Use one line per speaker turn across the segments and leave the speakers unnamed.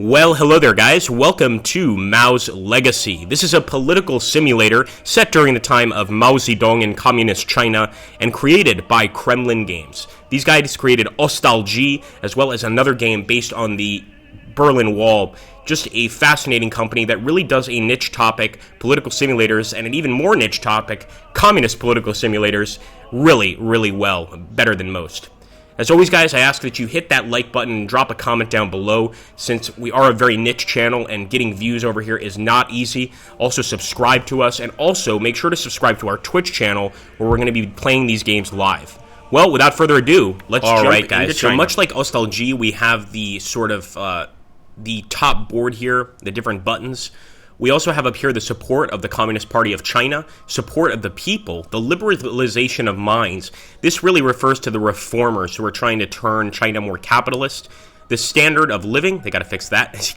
Well, hello there, guys. Welcome to Mao's Legacy. This is a political simulator set during the time of Mao Zedong in Communist China and created by KremlinGames. These guys created Ostalgie, as well as another game based on the Berlin Wall. Just a fascinating company that really does a niche topic, political simulators, and an even more niche topic, communist political simulators, really, really well, better than most. As always, guys, I ask that you hit that like button and drop a comment down below, since we are a very niche channel and getting views over here is not easy. Also, subscribe to us, and also make sure to subscribe to our Twitch channel, where we're going to be playing these games live. Well, without further ado, let's jump into China. All right, guys, so much like Ostalgie, we have the sort of the top board here, the different buttons. We also have up here the support of the Communist Party of China, support of the people, the liberalization of minds. This really refers to the reformers who are trying to turn China more capitalist. The standard of living, they got to fix that.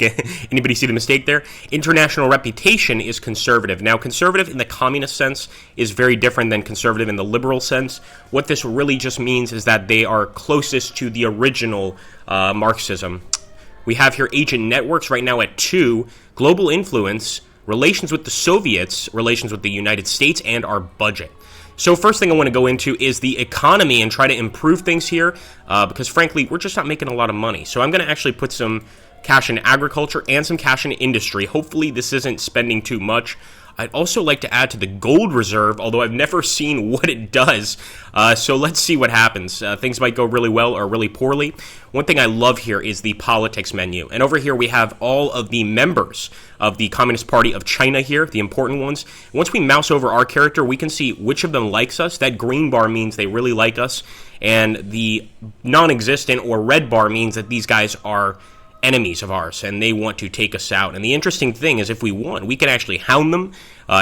Anybody see the mistake there? International reputation is conservative. Now, conservative in the communist sense is very different than conservative in the liberal sense. What this really just means is that they are closest to the original Marxism. We have here agent networks right now at 2, global influence, relations with the Soviets, relations with the United States, and our budget. So first thing I want to go into is the economy and try to improve things here, because frankly, we're just not making a lot of money. So I'm going to actually put some cash in agriculture and some cash in industry. Hopefully this isn't spending too much. I'd also like to add to the gold reserve, although I've never seen what it does. So let's see what happens. Things might go really well or really poorly. One thing I love here is the politics menu. And over here we have all of the members of the Communist Party of China here, the important ones. Once we mouse over our character, we can see which of them likes us. That green bar means they really like us. And the non-existent or red bar means that these guys are enemies of ours, and they want to take us out. And the interesting thing is, if we won, we can actually hound them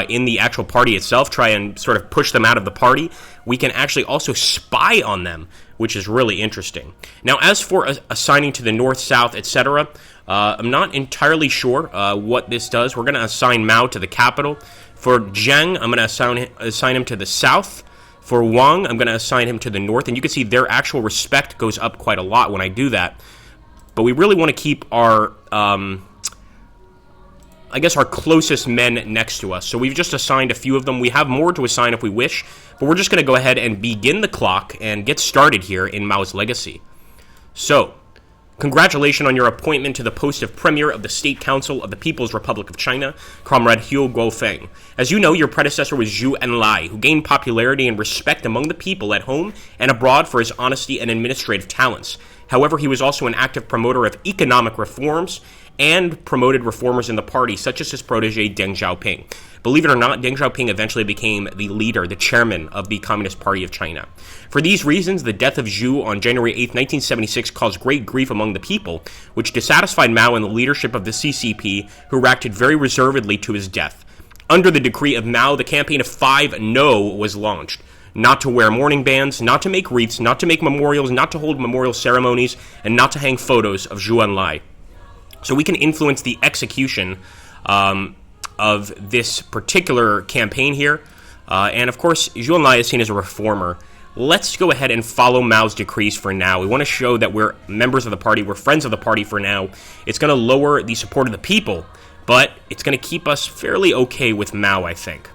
in the actual party itself, try and sort of push them out of the party. We can actually also spy on them, which is really interesting. Now, as for assigning to the north, south, etc., I'm not entirely sure what this does. We're going to assign Mao to the capital. For Deng, I'm going to assign him to the south. For Wang, I'm going to assign him to the north, and you can see their actual respect goes up quite a lot when I do that. But we really want to keep our, I guess, our closest men next to us. So we've just assigned a few of them. We have more to assign if we wish, but we're just going to go ahead and begin the clock and get started here in Mao's Legacy. So, congratulations on your appointment to the post of Premier of the State Council of the People's Republic of China, Comrade Hu Guofeng. As you know, your predecessor was Zhou Enlai, who gained popularity and respect among the people at home and abroad for his honesty and administrative talents. However, he was also an active promoter of economic reforms and promoted reformers in the party, such as his protege Deng Xiaoping. Believe it or not, Deng Xiaoping eventually became the leader, the chairman of the Communist Party of China. For these reasons, the death of Zhu on January 8, 1976 caused great grief among the people, which dissatisfied Mao and the leadership of the CCP, who reacted very reservedly to his death. Under the decree of Mao, the campaign of 5 No was launched. Not to wear mourning bands, not to make wreaths, not to make memorials, not to hold memorial ceremonies, and not to hang photos of Zhou Enlai. So we can influence the execution of this particular campaign here. And of course, Zhou Enlai is seen as a reformer. Let's go ahead and follow Mao's decrees for now. We want to show that we're members of the party, we're friends of the party for now. It's going to lower the support of the people, but it's going to keep us fairly okay with Mao, I think.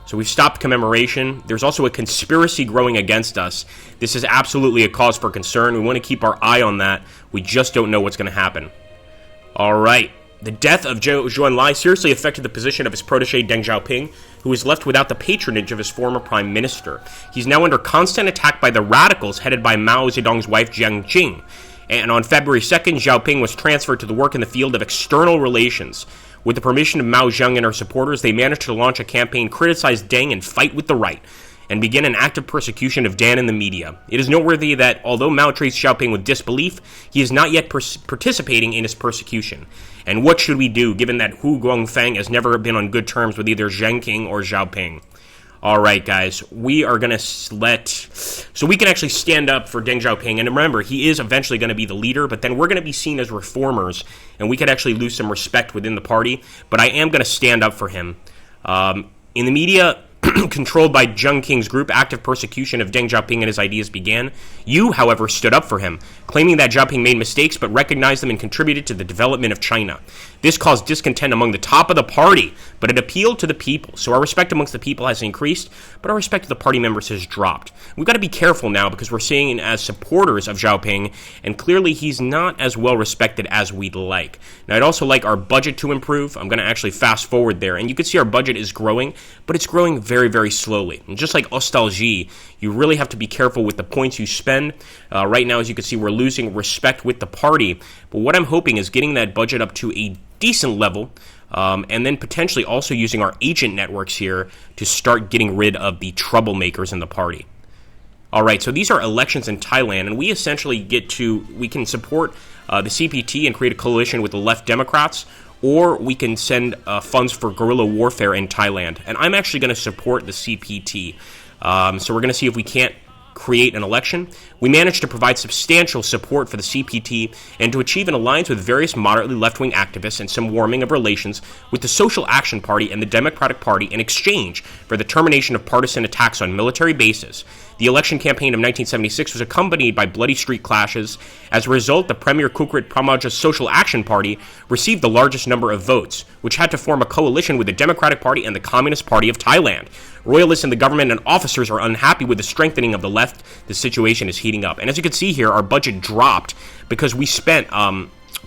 So we've stopped commemoration. There's also a conspiracy growing against us. This is absolutely a cause for concern. We want to keep our eye on that. We just don't know what's going to happen. All right. The death of Zhou Enlai seriously affected the position of his protege Deng Xiaoping, who was left without the patronage of his former prime minister. He's now under constant attack by the radicals headed by Mao Zedong's wife Jiang Qing. And on February 2nd, Xiaoping was transferred to the work in the field of external relations. With the permission of Mao Zedong and her supporters, they managed to launch a campaign, criticize Deng, and fight with the right, and begin an active persecution of Dan in the media. It is noteworthy that, although Mao treats Xiaoping with disbelief, he is not yet participating in his persecution. And what should we do, given that Hu Guofeng has never been on good terms with either Zheng Qing or Xiaoping? Alright, guys, we are going to so we can actually stand up for Deng Xiaoping, and remember, he is eventually going to be the leader, but then we're going to be seen as reformers, and we could actually lose some respect within the party, but I am going to stand up for him. In the media, controlled by Zheng Qing's group, active persecution of Deng Xiaoping and his ideas began. You, however, stood up for him, claiming that Xiaoping made mistakes but recognized them and contributed to the development of China. This caused discontent among the top of the party, but it appealed to the people. So our respect amongst the people has increased, but our respect to the party members has dropped. We've got to be careful now because we're seeing him as supporters of Xiaoping, and clearly he's not as well respected as we'd like. Now, I'd also like our budget to improve. I'm going to actually fast forward there, and you can see our budget is growing, but it's growing very, very slowly. And just like Ostalgie, you really have to be careful with the points you spend. Right now, as you can see, we're losing respect with the party, but what I'm hoping is getting that budget up to a decent level, and then potentially also using our agent networks here to start getting rid of the troublemakers in the party. All right, so these are elections in Thailand, and we essentially we can support the CPT and create a coalition with the left Democrats, or we can send funds for guerrilla warfare in Thailand. And I'm actually going to support the CPT. So we're going to see if we can't create an election. We managed to provide substantial support for the CPT and to achieve an alliance with various moderately left-wing activists and some warming of relations with the Social Action Party and the Democratic Party in exchange for the termination of partisan attacks on military bases. The election campaign of 1976 was accompanied by bloody street clashes. As a result, the Premier Kukrit Pramaja's Social Action Party received the largest number of votes, which had to form a coalition with the Democratic Party and the Communist Party of Thailand. Royalists in the government and officers are unhappy with the strengthening of the left. The situation is heating up. And as you can see here, our budget dropped because we spent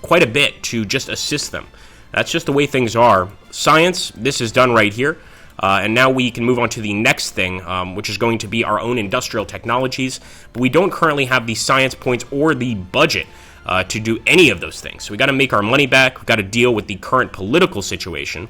quite a bit to just assist them. That's just the way things are. Science, this is done right here. And now we can move on to the next thing, which is going to be our own industrial technologies. But we don't currently have the science points or the budget to do any of those things. So we got to make our money back. We've got to deal with the current political situation.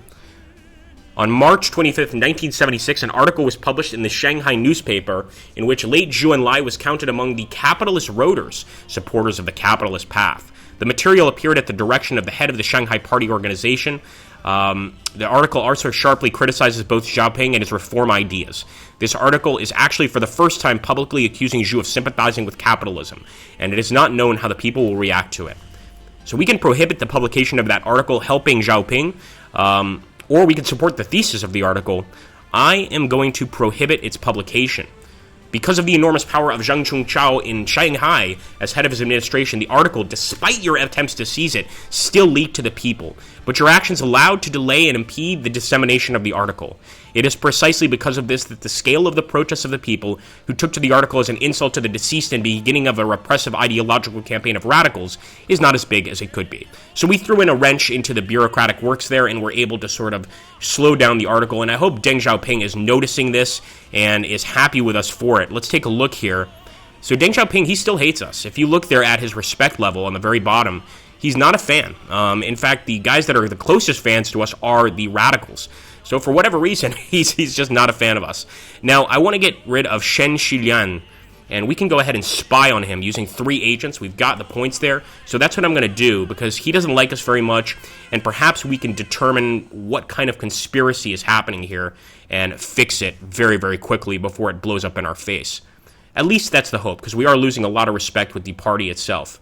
On March 25th, 1976, an article was published in the Shanghai newspaper in which late Zhou Enlai was counted among the capitalist roaders, supporters of the capitalist path. The material appeared at the direction of the head of the Shanghai Party organization. The article also sharply criticizes both Xiaoping and his reform ideas. This article is actually for the first time publicly accusing Zhou of sympathizing with capitalism, and it is not known how the people will react to it. So we can prohibit the publication of that article helping Xiaoping, or we can support the thesis of the article. I am going to prohibit its publication. Because of the enormous power of Zhang Chungchao in Shanghai as head of his administration, the article, despite your attempts to seize it, still leaked to the people. But your actions allowed to delay and impede the dissemination of the article. It is precisely because of this that the scale of the protests of the people, who took to the article as an insult to the deceased and beginning of a repressive ideological campaign of radicals, is not as big as it could be. So we threw in a wrench into the bureaucratic works there and were able to sort of slow down the article. And I hope Deng Xiaoping is noticing this and is happy with us for it. Let's take a look here. So Deng Xiaoping, he still hates us. If you look there at his respect level on the very bottom, he's not a fan. In fact, the guys that are the closest fans to us are the radicals. So for whatever reason, he's just not a fan of us. Now, I want to get rid of Shen Xilian, and we can go ahead and spy on him using 3 agents. We've got the points there. So that's what I'm going to do, because he doesn't like us very much, and perhaps we can determine what kind of conspiracy is happening here and fix it very, very quickly before it blows up in our face. At least that's the hope, because we are losing a lot of respect with the party itself.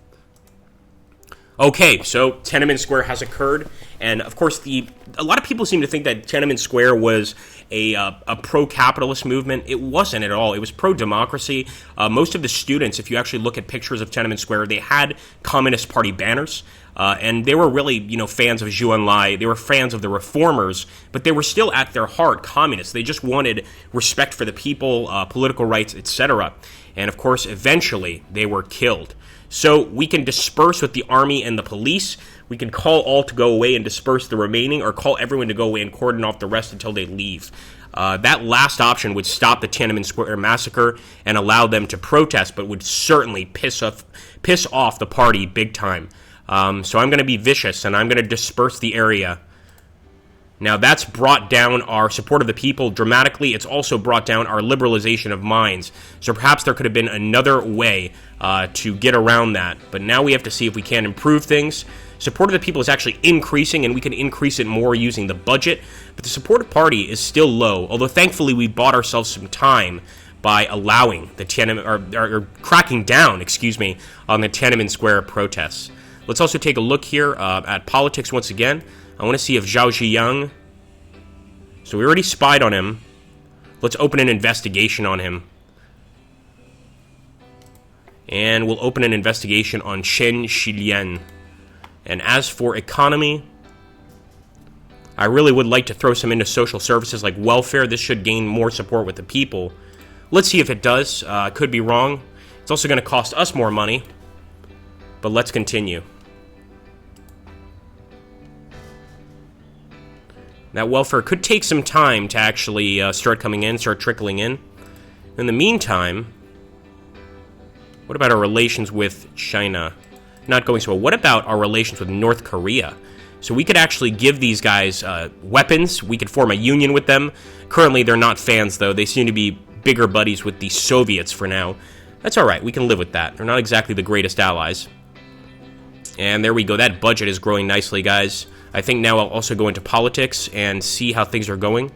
Okay, so Tiananmen Square has occurred, and of course, a lot of people seem to think that Tiananmen Square was a pro-capitalist movement. It wasn't at all. It was pro-democracy. Most of the students, if you actually look at pictures of Tiananmen Square, they had Communist Party banners, and they were really, fans of Zhou Enlai. They were fans of the reformers, but they were still at their heart communists. They just wanted respect for the people, political rights, etc. And of course, eventually, they were killed. So we can disperse with the army and the police. We can call all to go away and disperse the remaining, or call everyone to go away and cordon off the rest until they leave. That last option would stop the Tiananmen Square massacre and allow them to protest, but would certainly piss off the party big time. So I'm going to be vicious, and I'm going to disperse the area. Now, that's brought down our support of the people dramatically. It's also brought down our liberalization of minds. So perhaps there could have been another way to get around that. But now we have to see if we can improve things. Support of the people is actually increasing, and we can increase it more using the budget. But the support of party is still low, although thankfully we bought ourselves some time by allowing the Tiananmen, or cracking down, on the Tiananmen Square protests. Let's also take a look here at politics once again. I want to see if Zhao Ziyang... So we already spied on him. Let's open an investigation on him. And we'll open an investigation on Chen Xilian. And as for economy, I really would like to throw some into social services like welfare. This should gain more support with the people. Let's see if it does. Could be wrong. It's also going to cost us more money. But let's continue. That welfare could take some time to actually start coming in, start trickling in. In the meantime, what about our relations with China? Not going so well. What about our relations with North Korea? So we could actually give these guys weapons. We could form a union with them. Currently, they're not fans, though. They seem to be bigger buddies with the Soviets for now. That's all right. We can live with that. They're not exactly the greatest allies. And there we go. That budget is growing nicely, guys. I think now I'll also go into politics and see how things are going.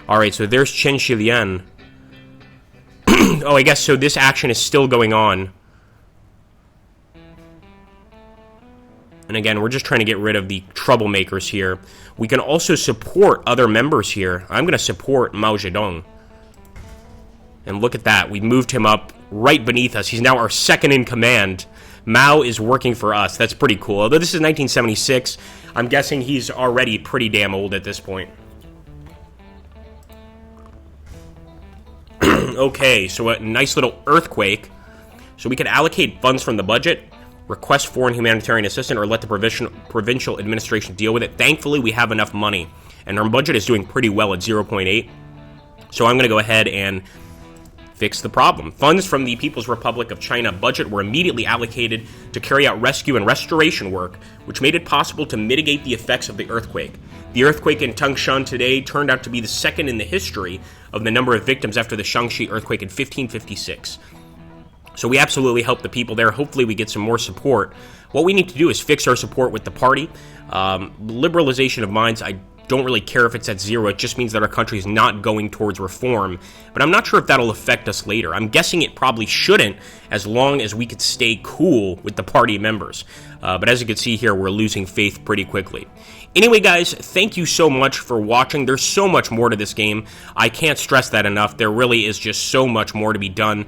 All right, so there's Chen Xilian. Oh, I guess so this action is still going on. And again, we're just trying to get rid of the troublemakers here. We can also support other members here. I'm going to support Mao Zedong. And look at that. We moved him up right beneath us. He's now our second in command. Mao is working for us. That's pretty cool. Although this is 1976, I'm guessing he's already pretty damn old at this point. Okay, so a nice little earthquake. So we can allocate funds from the budget, request foreign humanitarian assistance, or let the provincial administration deal with it. Thankfully, we have enough money, and our budget is doing pretty well at 0.8. So I'm going to go ahead and fix the problem. Funds from the People's Republic of China budget were immediately allocated to carry out rescue and restoration work, which made it possible to mitigate the effects of the earthquake. The earthquake in Tangshan today turned out to be the second in the history of the number of victims after the Shaanxi earthquake in 1556. So we absolutely help the people there. Hopefully we get some more support. What we need to do is fix our support with the party. Liberalization of minds, I don't really care if it's at 0. It just means that our country is not going towards reform. But I'm not sure if that'll affect us later. I'm guessing it probably shouldn't, as long as we could stay cool with the party members. But as you can see here, we're losing faith pretty quickly. Anyway, guys, thank you so much for watching. There's so much more to this game. I can't stress that enough. There really is just so much more to be done.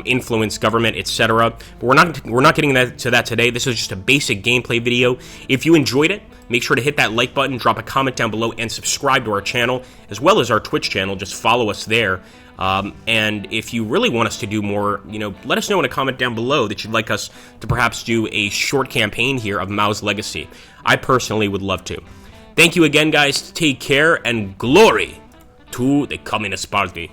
Influence, government, etc. But we're not getting to that today. This is just a basic gameplay video. If you enjoyed it, make sure to hit that like button, drop a comment down below, and subscribe to our channel, as well as our Twitch channel. Just follow us there. And if you really want us to do more, let us know in a comment down below that you'd like us to perhaps do a short campaign here of Mao's legacy. I personally would love to. Thank you again, guys. Take care, and glory to the Communist Party.